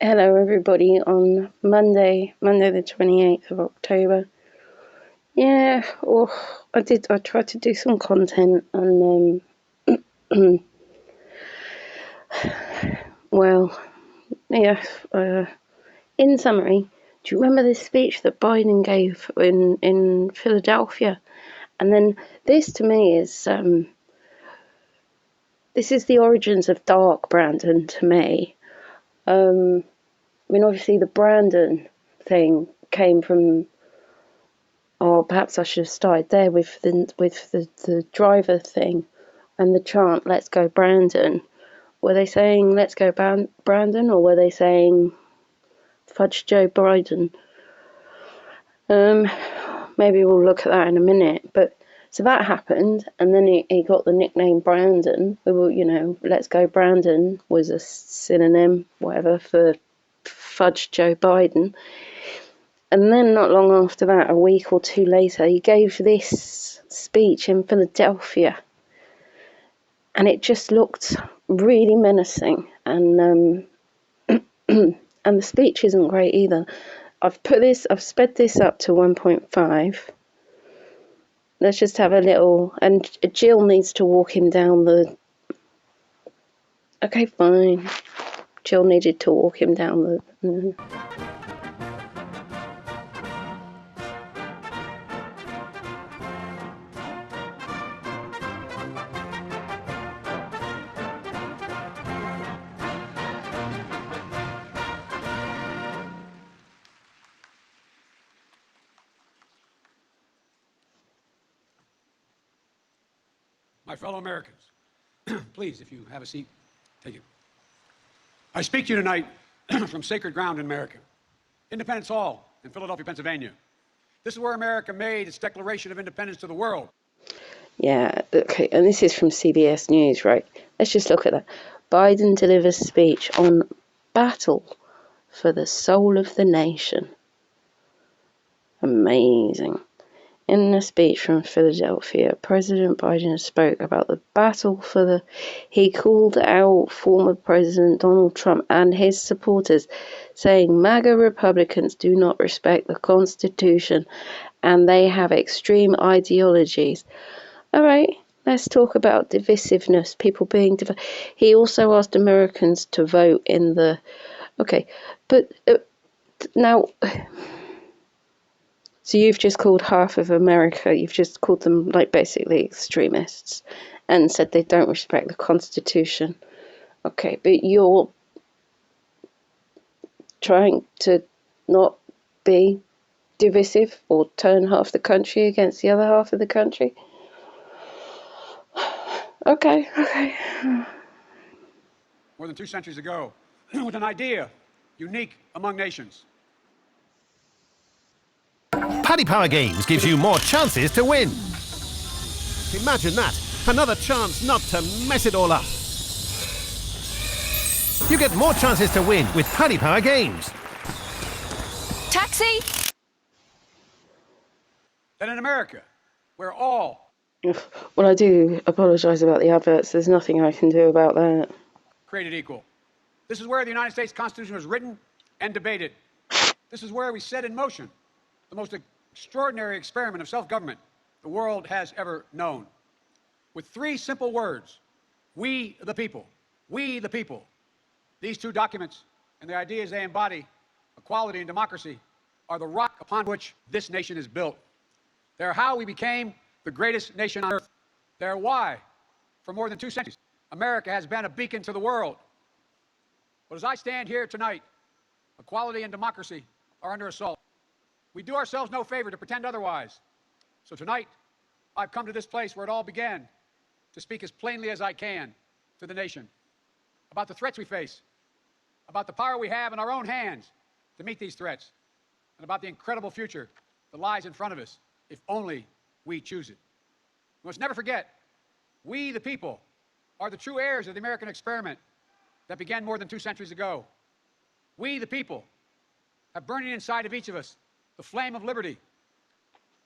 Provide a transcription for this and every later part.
Hello, everybody. On Monday the 28th of October. Yeah, I tried to do some content, and well, yeah. In summary, do you remember this speech that Biden gave in Philadelphia? And then this to me is this is the origins of Dark Brandon to me. I mean, obviously the Brandon thing came from, or perhaps I should have started there with the driver thing and the chant "Let's go Brandon." Were they saying "Let's go Brandon" or were they saying "Fudge Joe Biden"? Maybe we'll look at that in a minute. But so that happened, and then he got the nickname Brandon. "Let's go Brandon" was a synonym, whatever, for Fudge Joe Biden. And then not long after that, a week or two later, he gave this speech in Philadelphia. And it just looked really menacing. And and the speech isn't great either. I've sped this up to 1.5. Let's just have a little, and Jill needs to walk him down the, okay, fine. Jill needed to walk him down the, My fellow Americans, please, if you have a seat, take it. I speak to you tonight from sacred ground in America, Independence Hall in Philadelphia, Pennsylvania. This is where America made its Declaration of Independence to the world. Yeah, okay, and this is from CBS News, right? Let's just look at that. Biden delivers speech on battle for the soul of the nation. Amazing. In a speech from Philadelphia, President Biden spoke about the battle for the... He called out former President Donald Trump and his supporters, saying MAGA Republicans do not respect the Constitution and they have extreme ideologies. All right, let's talk about divisiveness, people being divided. He also asked Americans to vote in the... Okay, but now... So you've just called half of America, you've just called them like basically extremists and said they don't respect the Constitution. Okay, but you're trying to not be divisive or turn half the country against the other half of the country? Okay. More than 2 centuries ago, with an idea unique among nations. Paddy Power Games gives you more chances to win. Imagine that. Another chance not to mess it all up. You get more chances to win with Paddy Power Games. Taxi! That in America, we're all... Well, I do apologise about the adverts. There's nothing I can do about that. ...created equal. This is where the United States Constitution was written and debated. This is where we set in motion the most extraordinary experiment of self-government the world has ever known. With 3 simple words: we the people. We the people. These 2 documents and the ideas they embody, equality and democracy, are the rock upon which this nation is built. They're how we became the greatest nation on earth. They're why, for more than 2 centuries, America has been a beacon to the world. But as I stand here tonight, equality and democracy are under assault. We do ourselves no favor to pretend otherwise. So tonight, I've come to this place where it all began to speak as plainly as I can to the nation about the threats we face, about the power we have in our own hands to meet these threats, and about the incredible future that lies in front of us if only we choose it. We must never forget, we the people are the true heirs of the American experiment that began more than 2 centuries ago. We the people have burning inside of each of us the flame of liberty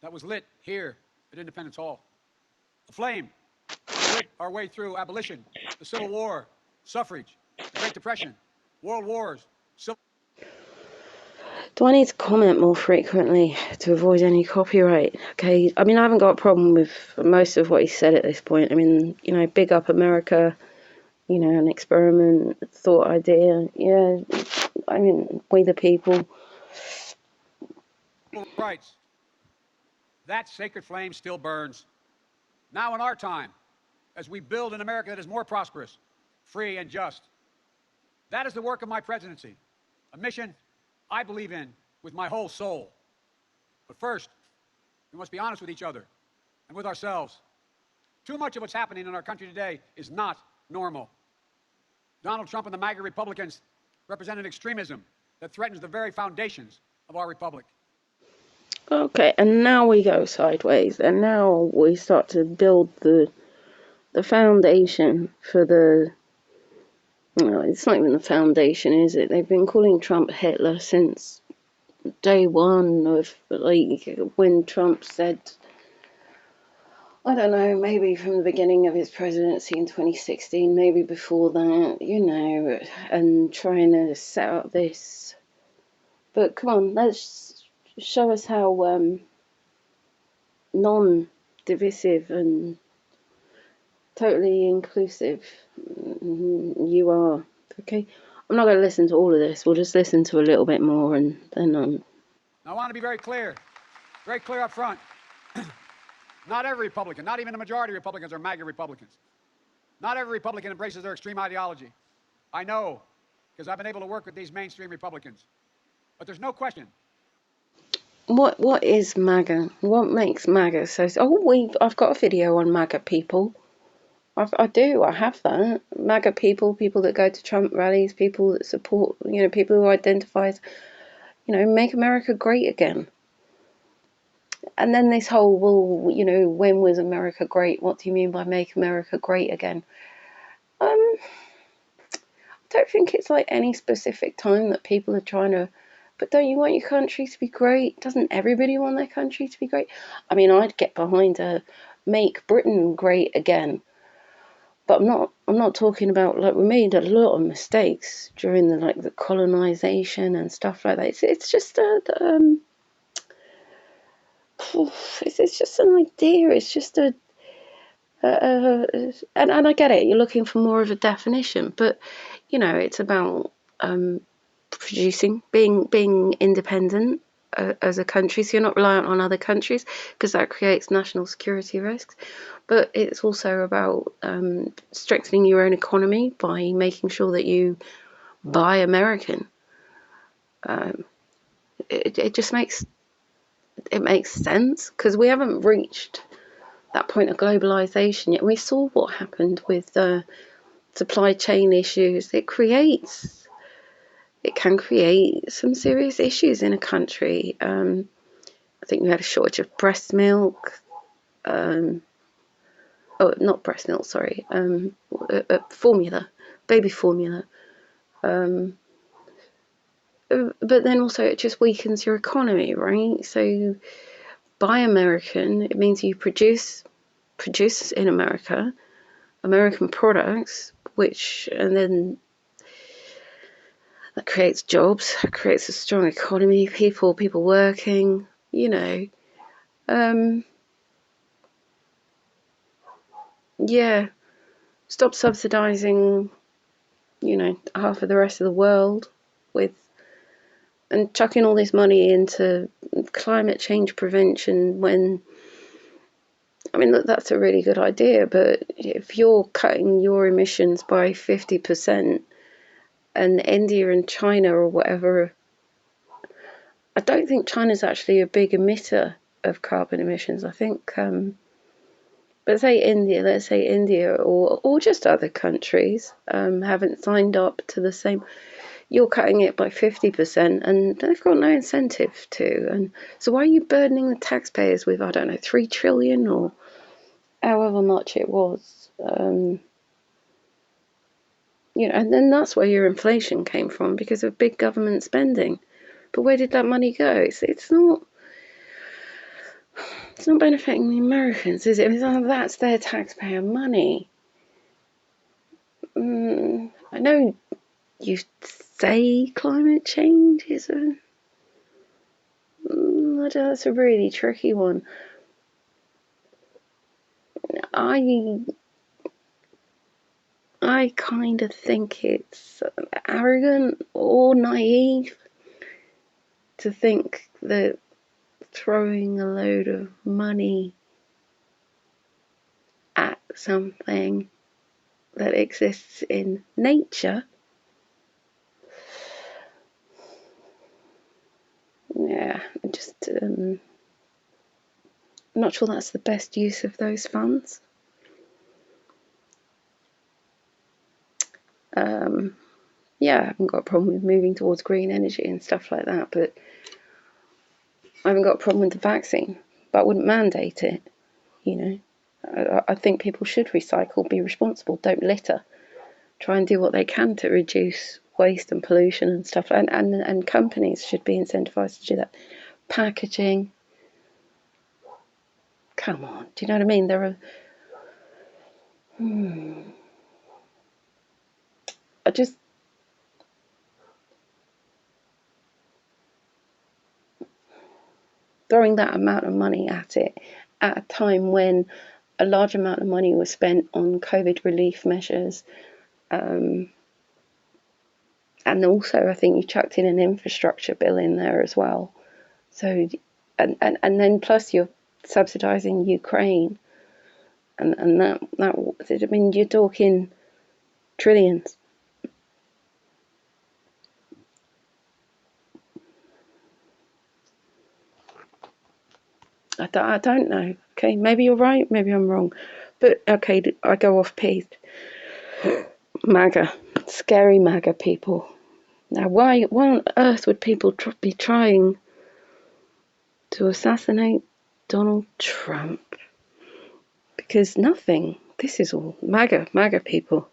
that was lit here at Independence Hall. A flame that lit our way through abolition, the Civil War, suffrage, Great Depression, World Wars, Civil Do I need to comment more frequently to avoid any copyright? Okay, I mean, I haven't got a problem with most of what he said at this point. I mean, you know, big up America, you know, an experiment, thought idea. Yeah, I mean, we the people. rights. That sacred flame still burns. Now in our time, as we build an America that is more prosperous, free, and just. That is the work of my presidency, a mission I believe in with my whole soul. But first, we must be honest with each other and with ourselves. Too much of what's happening in our country today is not normal. Donald Trump and the MAGA Republicans represent an extremism that threatens the very foundations of our republic. Okay, and now we go sideways, and now we start to build the foundation for the. No, it's not even the foundation, is it? They've been calling Trump Hitler since day one of, like, when Trump said, I don't know, maybe from the beginning of his presidency in 2016, maybe before that, you know, and trying to set up this. But come on, let's show us how non-divisive and totally inclusive you are. Okay, I'm not going to listen to all of this. We'll just listen to a little bit more, and then I want to be very clear up front. Not every Republican, not even the majority of Republicans, are MAGA Republicans. Not every Republican embraces their extreme ideology. I know, because I've been able to work with these mainstream Republicans. But there's no question. What is MAGA? What makes MAGA so? I've got a video on MAGA people. I do. I have that. MAGA people that go to Trump rallies, people that support, you know, people who identify as, you know, make America great again. And then this whole, well, you know, when was America great? What do you mean by make America great again? I don't think it's like any specific time that people are trying to. But don't you want your country to be great? Doesn't everybody want their country to be great? I mean, I'd get behind a make Britain great again. But I'm not talking about, like, we made a lot of mistakes during the colonization and stuff like that. It's just it's just an idea. It's just and I get it. You're looking for more of a definition, but you know, it's about producing, being independent as a country, so you're not reliant on other countries, because that creates national security risks. But it's also about strengthening your own economy by making sure that you buy American. It just makes sense, because we haven't reached that point of globalization yet. We saw what happened with supply chain issues. It can create some serious issues in a country. I think we had a shortage of breast milk. Not breast milk, sorry. Formula, baby formula. But then also it just weakens your economy, right? So buy American, it means you produce in America, American products, and then that creates jobs, creates a strong economy, people working, you know. Yeah, stop subsidizing, you know, half of the rest of the world and chucking all this money into climate change prevention when, I mean, look, that's a really good idea, but if you're cutting your emissions by 50% and India and China or whatever, I don't think China's actually a big emitter of carbon emissions. I think, let's say India or just other countries haven't signed up to the same. You're cutting it by 50% and they've got no incentive to. And so why are you burdening the taxpayers with, I don't know, 3 trillion or however much it was? You know, and then that's where your inflation came from, because of big government spending. But where did that money go? It's not benefiting the Americans, is it? That's their taxpayer money. I know you say climate change is a... that's a really tricky one. I kind of think it's arrogant or naive to think that throwing a load of money at something that exists in nature, just I'm not sure that's the best use of those funds. I haven't got a problem with moving towards green energy and stuff like that, but I haven't got a problem with the vaccine, but I wouldn't mandate it. I think people should recycle, be responsible, don't litter, try and do what they can to reduce waste and pollution and stuff, and companies should be incentivized to do that. Packaging, come on, do you know what I mean? There are throwing that amount of money at it at a time when a large amount of money was spent on COVID relief measures, and also I think you chucked in an infrastructure bill in there as well. So, and then plus you're subsidising Ukraine, and that I mean, you're talking trillions. I don't know. Okay, maybe you're right, maybe I'm wrong, but okay, I go off piste. MAGA, scary MAGA people. Now, why on earth would people be trying to assassinate Donald Trump? Because nothing. This is all MAGA people.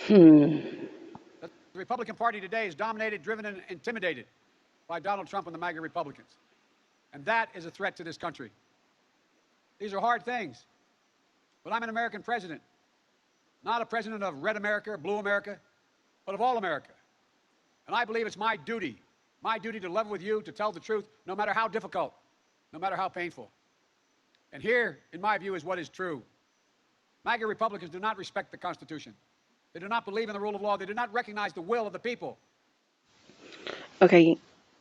The Republican Party today is dominated, driven, and intimidated by Donald Trump and the MAGA Republicans. And that is a threat to this country. These are hard things. But I'm an American president, not a president of red America or blue America, but of all America. And I believe it's my duty to level with you, to tell the truth, no matter how difficult, no matter how painful. And here, in my view, is what is true. MAGA Republicans do not respect the Constitution. They do not believe in the rule of law. They do not recognize the will of the people. Okay,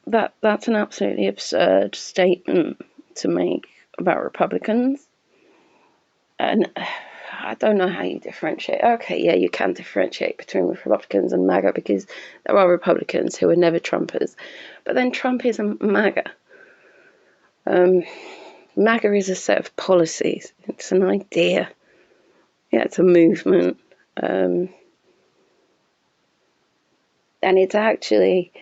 that's an absolutely absurd statement to make about Republicans. And I don't know how you differentiate. Okay, yeah, you can differentiate between Republicans and MAGA because there are Republicans who are never Trumpers. But then Trump is a MAGA. MAGA is a set of policies. It's an idea. Yeah, it's a movement. And it's actually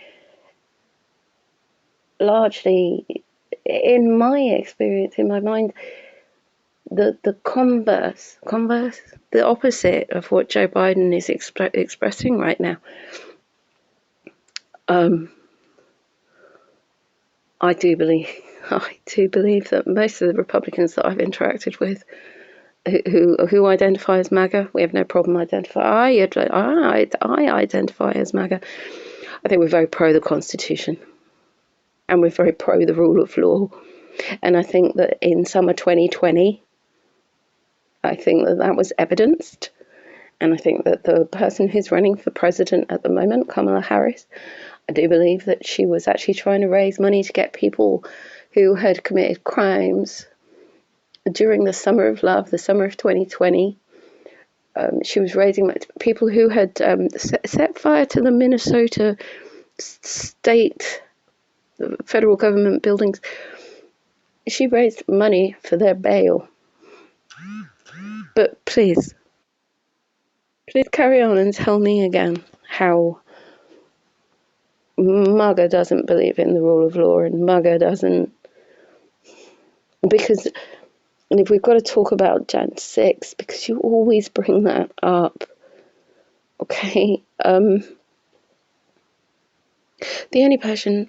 largely, in my experience, in my mind, the converse, the opposite of what Joe Biden is expressing right now. I do believe that most of the Republicans that I've interacted with who identify as MAGA, we have no problem identifying. I identify as MAGA. I think we're very pro the Constitution, and we're very pro the rule of law. And I think that in summer 2020, I think that was evidenced. And I think that the person who's running for president at the moment, Kamala Harris, I do believe that she was actually trying to raise money to get people who had committed crimes during the summer of love, the summer of 2020. She was raising people who had set fire to the Minnesota state, federal government buildings. She raised money for their bail. But please carry on and tell me again how MAGA doesn't believe in the rule of law and MAGA doesn't, because, and if we've got to talk about Jan 6, because you always bring that up, okay, the only person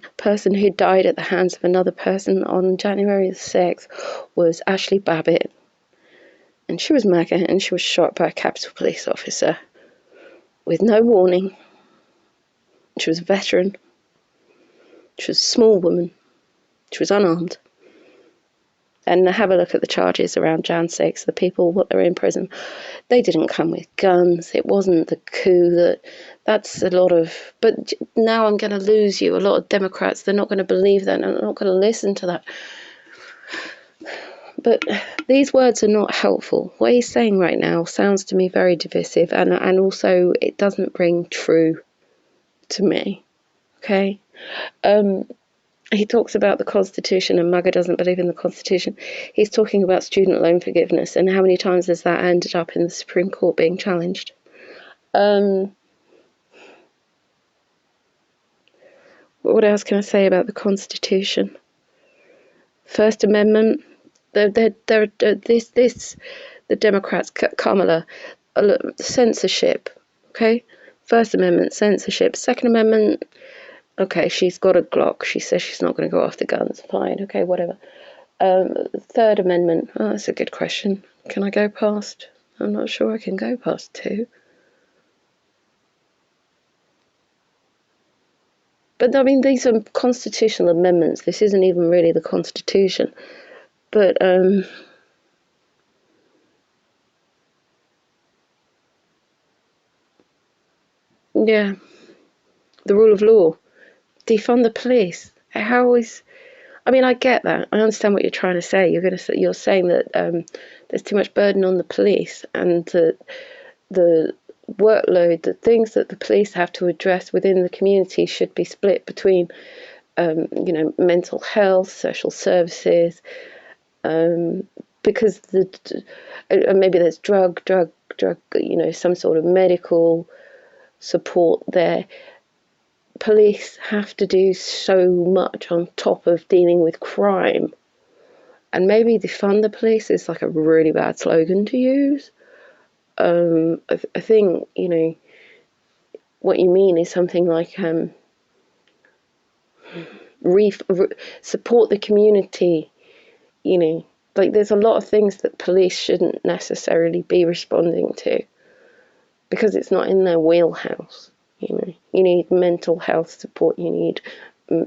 who died at the hands of another person on January the 6th was Ashley Babbitt. And she was MAGA, and she was shot by a Capitol Police officer with no warning, She was a veteran. She was a small woman. She was unarmed. And have a look at the charges around Jan 6, the people that are in prison. They didn't come with guns. It wasn't the coup that's a lot of, but now I'm going to lose you. A lot of Democrats, they're not going to believe that, and they're not going to listen to that. But these words are not helpful. What he's saying right now sounds to me very divisive, and also it doesn't ring true to me. Okay? He talks about the Constitution, and MAGA doesn't believe in the Constitution. He's talking about student loan forgiveness, and how many times has that ended up in the Supreme Court being challenged? What else can I say about the Constitution? First Amendment. The Democrats, Kamala, censorship. Okay, First Amendment, censorship. Second Amendment. Okay, she's got a Glock. She says she's not going to go after guns. Fine. Okay, whatever. Third Amendment. Oh, that's a good question. Can I go past? I'm not sure I can go past 2. But I mean, these are constitutional amendments. This isn't even really the Constitution. But yeah, the rule of law. Defund the police. How is? I mean, I get that. I understand what you're trying to say. You're saying that there's too much burden on the police, and that the workload, the things that the police have to address within the community should be split between, mental health, social services, because maybe there's drug, some sort of medical support there. Police have to do so much on top of dealing with crime. And maybe defund the police is like a really bad slogan to use. I think, what you mean is something like support the community, like there's a lot of things that police shouldn't necessarily be responding to because it's not in their wheelhouse. You need mental health support. You need, I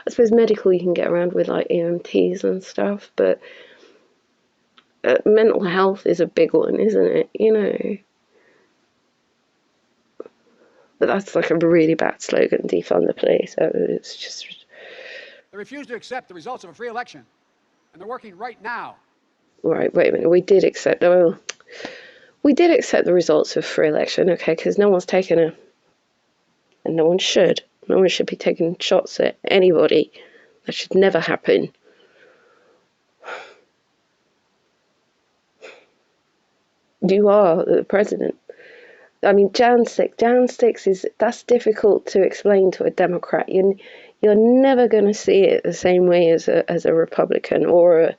suppose, medical you can get around with like EMTs and stuff, but mental health is a big one, isn't it? But that's like a really bad slogan, defund the police. It's just. They refuse to accept the results of a free election, and they're working right now. Right, wait a minute. We did accept the results of a free election, okay? Because no one's taken and no one should. No one should be taking shots at anybody. That should never happen. You are the president. I mean, Jan 6 that's difficult to explain to a Democrat. You're never going to see it the same way as a Republican or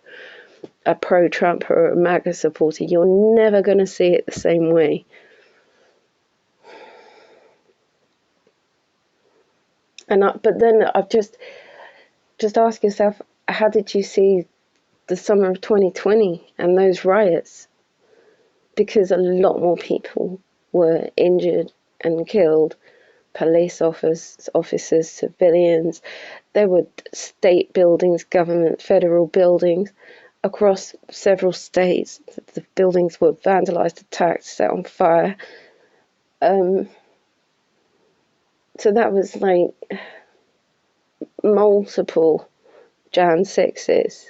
a pro-Trump or a MAGA supporter. You're never going to see it the same way. But then I've just ask yourself, how did you see the summer of 2020 and those riots? Because a lot more people were injured and killed. Police officers, civilians. There were state buildings, government, federal buildings across several states. The buildings were vandalized, attacked, set on fire. So that was like multiple Jan 6s.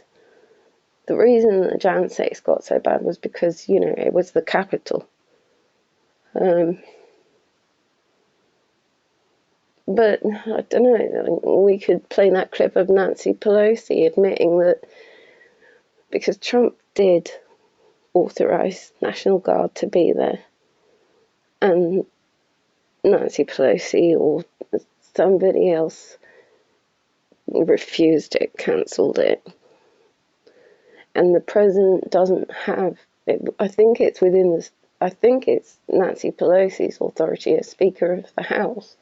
The reason that Jan 6 got so bad was because, it was the capital. But I don't know, we could play that clip of Nancy Pelosi admitting that because Trump did authorize National Guard to be there, and Nancy Pelosi or somebody else refused it, cancelled it, and the president doesn't have it. I think it's Nancy Pelosi's authority as Speaker of the House.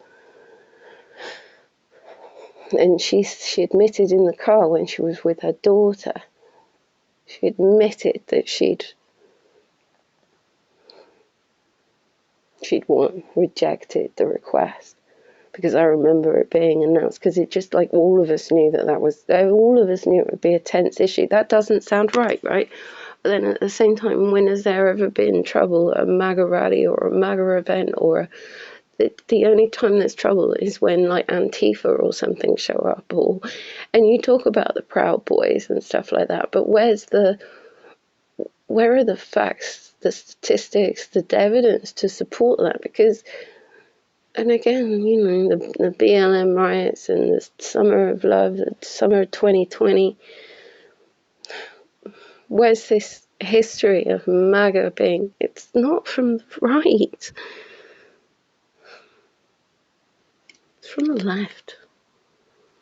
And she admitted in the car when she was with her daughter, she admitted that she'd rejected the request because I remember it being announced, because it just like all of us knew all of us knew it would be a tense issue. That doesn't sound right? But then at the same time, when has there ever been trouble at a MAGA rally or a MAGA event, or the only time there's trouble is when like Antifa or something show up, and you talk about the Proud Boys and stuff like that, but where are the facts, the statistics, the evidence to support that? Because, and again, the BLM riots and the Summer of Love, the summer of 2020, where's this history of MAGA being, it's not from the right, it's from the left.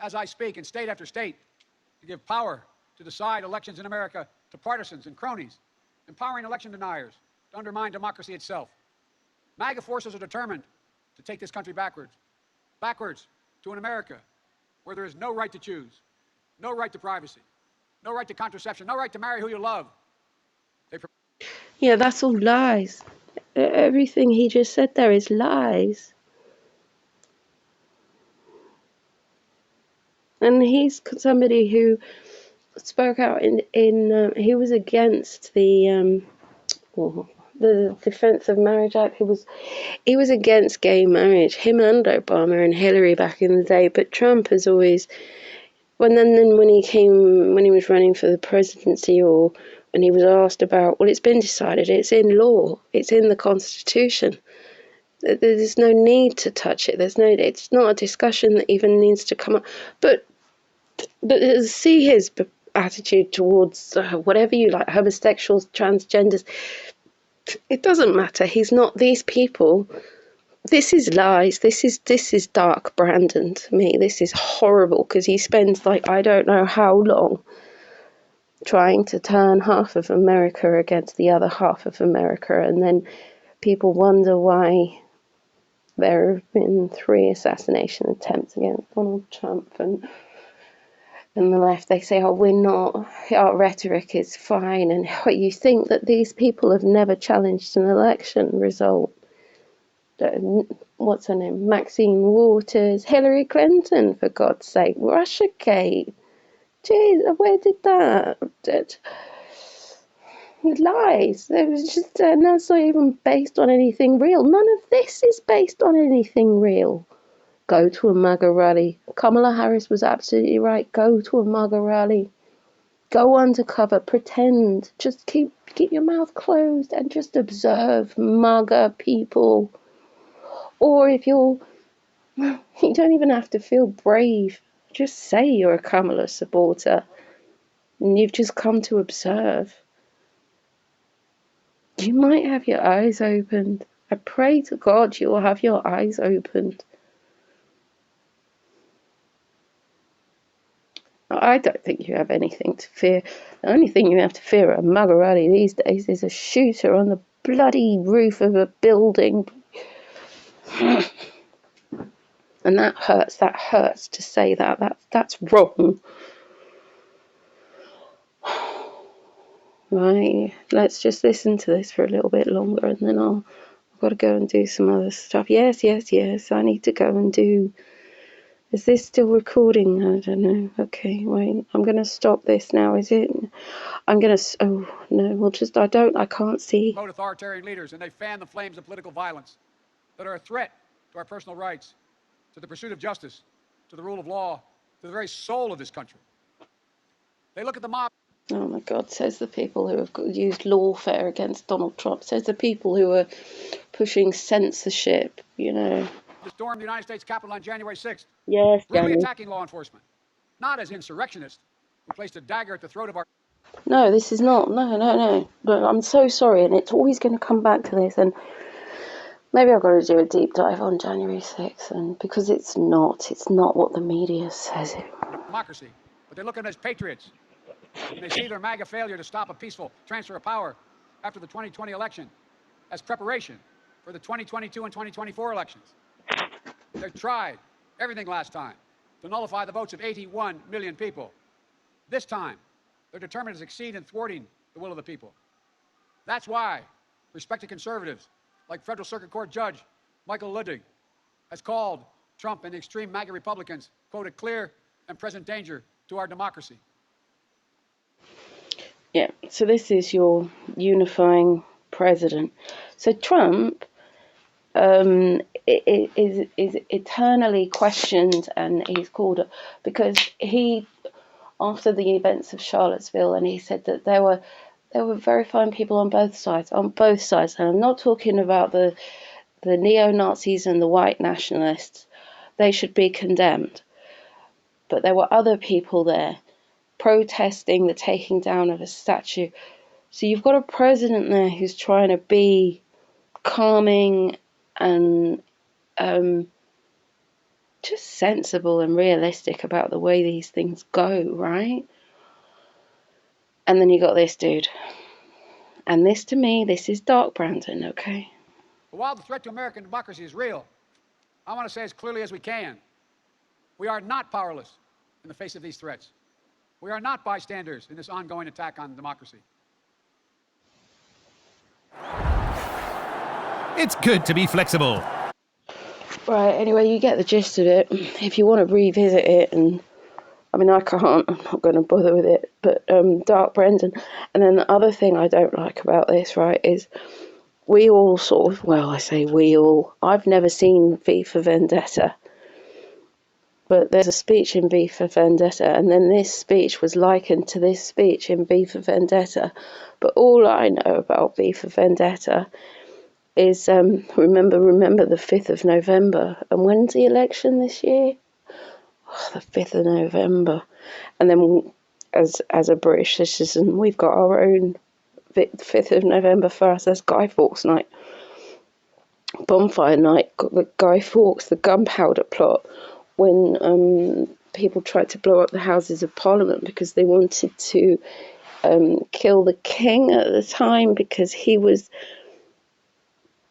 As I speak in state after state, to give power to decide elections in America to partisans and cronies, empowering election deniers to undermine democracy itself. MAGA forces are determined to take this country backwards to an America where there is no right to choose, no right to privacy, no right to contraception, no right to marry who you love. Yeah, that's all lies. Everything he just said there is lies. And he's somebody who spoke out he was against the Defense of Marriage Act. He was against gay marriage, him and Obama and Hillary back in the day. But Trump has always, when he was running for the presidency, or when he was asked about, well, it's been decided, it's in law, it's in the Constitution. There's no need to touch it. It's not a discussion that even needs to come up. But see his attitude towards whatever you like, homosexuals, transgenders. It doesn't matter. He's not these people. This is lies. This is dark Brandon to me. This is horrible, because he spends like I don't know how long trying to turn half of America against the other half of America, and then people wonder why there have been 3 assassination attempts against Donald Trump, and the left, they say, oh, we're not, our rhetoric is fine, and you think that these people have never challenged an election result. What's her name? Maxine Waters, Hillary Clinton, for God's sake, Russiagate. Jeez, where did that? Lies. It was just, that's not even based on anything real. None of this is based on anything real. Go to a MAGA rally. Kamala Harris was absolutely right. Go to a MAGA rally. Go undercover. Pretend. Just keep your mouth closed and just observe MAGA people. Or if you don't even have to feel brave. Just say you're a Kamala supporter and you've just come to observe. You might have your eyes opened. I pray to God you will have your eyes opened. I don't think you have anything to fear. The only thing you have to fear at a MAGA rally these days is a shooter on the bloody roof of a building. And that hurts to say that. That's wrong. Right, let's just listen to this for a little bit longer, and then I've got to go and do some other stuff. Yes, I need to go and do... Is this still recording? I don't know. Okay, wait. I'm going to stop this now. Is it? I'm going to... Oh, no. Well, just... I can't see. Authoritarian leaders, and they fan the flames of political violence that are a threat to our personal rights, to the pursuit of justice, to the rule of law, to the very soul of this country. They look at the mob... Oh, my God. Says the people who have used lawfare against Donald Trump. Says the people who are pushing censorship, To storm the United States Capitol on January 6th. Yes, really attacking law enforcement, not as insurrectionists who placed a dagger at the throat of our... No, this is not. No. But I'm so sorry, and it's always going to come back to this, and maybe I've got to do a deep dive on January 6th, and because it's not what the media says it. Democracy, but they look at them as patriots, and they see their MAGA failure to stop a peaceful transfer of power after the 2020 election as preparation for the 2022 and 2024 elections. They tried everything last time to nullify the votes of 81 million people. This time, they're determined to succeed in thwarting the will of the people. That's why respected conservatives like Federal Circuit Court Judge Michael Luttig has called Trump and the extreme MAGA Republicans, quote, a clear and present danger to our democracy. Yeah, so this is your unifying president. So Trump is eternally questioned, and he's called because he, after the events of Charlottesville, and he said that there were very fine people on both sides, and I'm not talking about the neo-Nazis and the white nationalists. They should be condemned. But there were other people there protesting the taking down of a statue. So you've got a president there who's trying to be calming and just sensible and realistic about the way these things go, right? And then you got this dude. And this, to me, this is Dark Brandon, okay? But while the threat to American democracy is real, I want to say as clearly as we can, we are not powerless in the face of these threats. We are not bystanders in this ongoing attack on democracy. It's good to be flexible. Right, anyway, you get the gist of it. If you want to revisit it, and I mean, I can't, I'm not going to bother with it, but Dark Brandon. And then the other thing I don't like about this, right, is we all sort of, well, I say we all, I've never seen V for Vendetta, but there's a speech in V for Vendetta, and then this speech was likened to this speech in V for Vendetta. But all I know about V for Vendetta is remember the 5th of November. And when's the election this year? Oh, the 5th of November. And then as a British citizen, we've got our own 5th of November for us as Guy Fawkes night. Bonfire night, got the Guy Fawkes, the gunpowder plot, when people tried to blow up the Houses of Parliament because they wanted to kill the king at the time because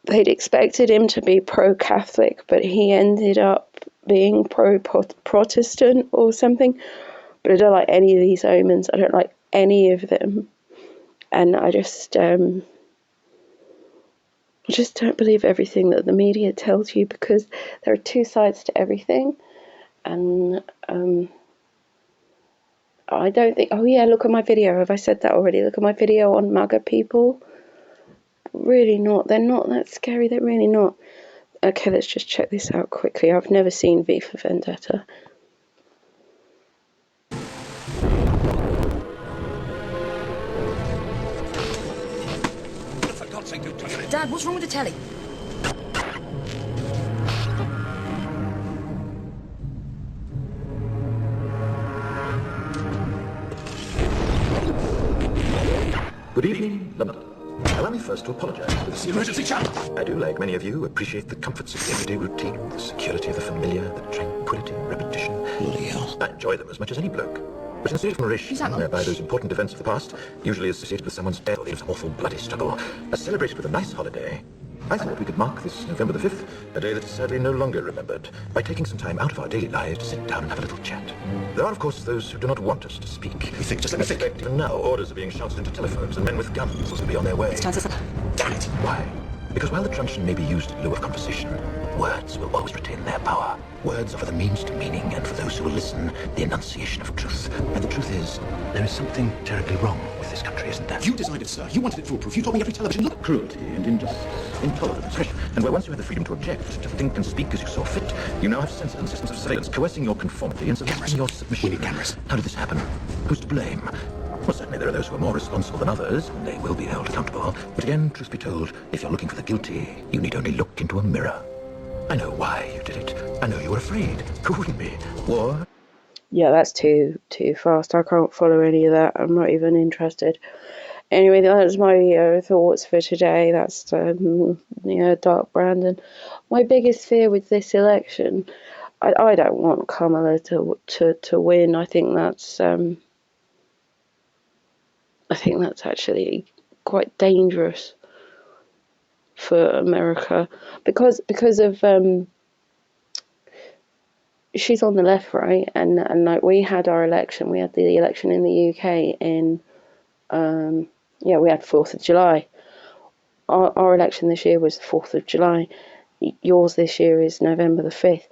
they'd expected him to be pro-Catholic, but he ended up being pro-Protestant or something. But I don't like any of these omens. I don't like any of them. And I just don't believe everything that the media tells you, because there are two sides to everything. And I don't think, oh yeah, look at my video. Have I said that already? Look at my video on MAGA people. Really not. They're not that scary. They're really not. Okay, let's just check this out quickly. I've never seen V for Vendetta. Dad, what's wrong with the telly? Good evening, London. Allow me first to apologize for this emergency channel. I do, like many of you, appreciate the comforts of the everyday routine, the security of the familiar, the tranquility of repetition. Bloody hell. I enjoy them as much as any bloke. But in a state of commemoration, whereby those important events of the past, usually associated with someone's death or the awful bloody struggle, are celebrated with a nice holiday, I thought we could mark this November the 5th, a day that is sadly no longer remembered, by taking some time out of our daily lives to sit down and have a little chat. There are, of course, those who do not want us to speak. Just let me think. Even now, orders are being shouted into telephones, and men with guns will be on their way. It's time to... Damn it! Why? Because while the truncheon may be used in lieu of conversation, words will always retain their power. Words offer the means to meaning, and for those who will listen, the enunciation of truth. And the truth is, there is something terribly wrong with this country, isn't there? You designed it, sir. You wanted it foolproof. You told me every television look. Cruelty and injustice, intolerance, and where once you had the freedom to object, to think and speak as you saw fit, you now have sensors and systems of surveillance coercing your conformity and suggesting your submission. We need cameras. How did this happen? Who's to blame? Well, certainly there are those who are more responsible than others, and they will be held accountable. But again, truth be told, if you're looking for the guilty, you need only look into a mirror. I know why you did it. I know you were afraid. Who wouldn't be? War? Yeah, that's too fast. I can't follow any of that. I'm not even interested. Anyway, that's my thoughts for today. That's Dark Brandon. My biggest fear with this election, I don't want Kamala to win. I think that's actually quite dangerous for America because of she's on the left, right? And like we had the election in the UK in we had 4th of July. Our election this year was the 4th of July. Yours this year is November the 5th.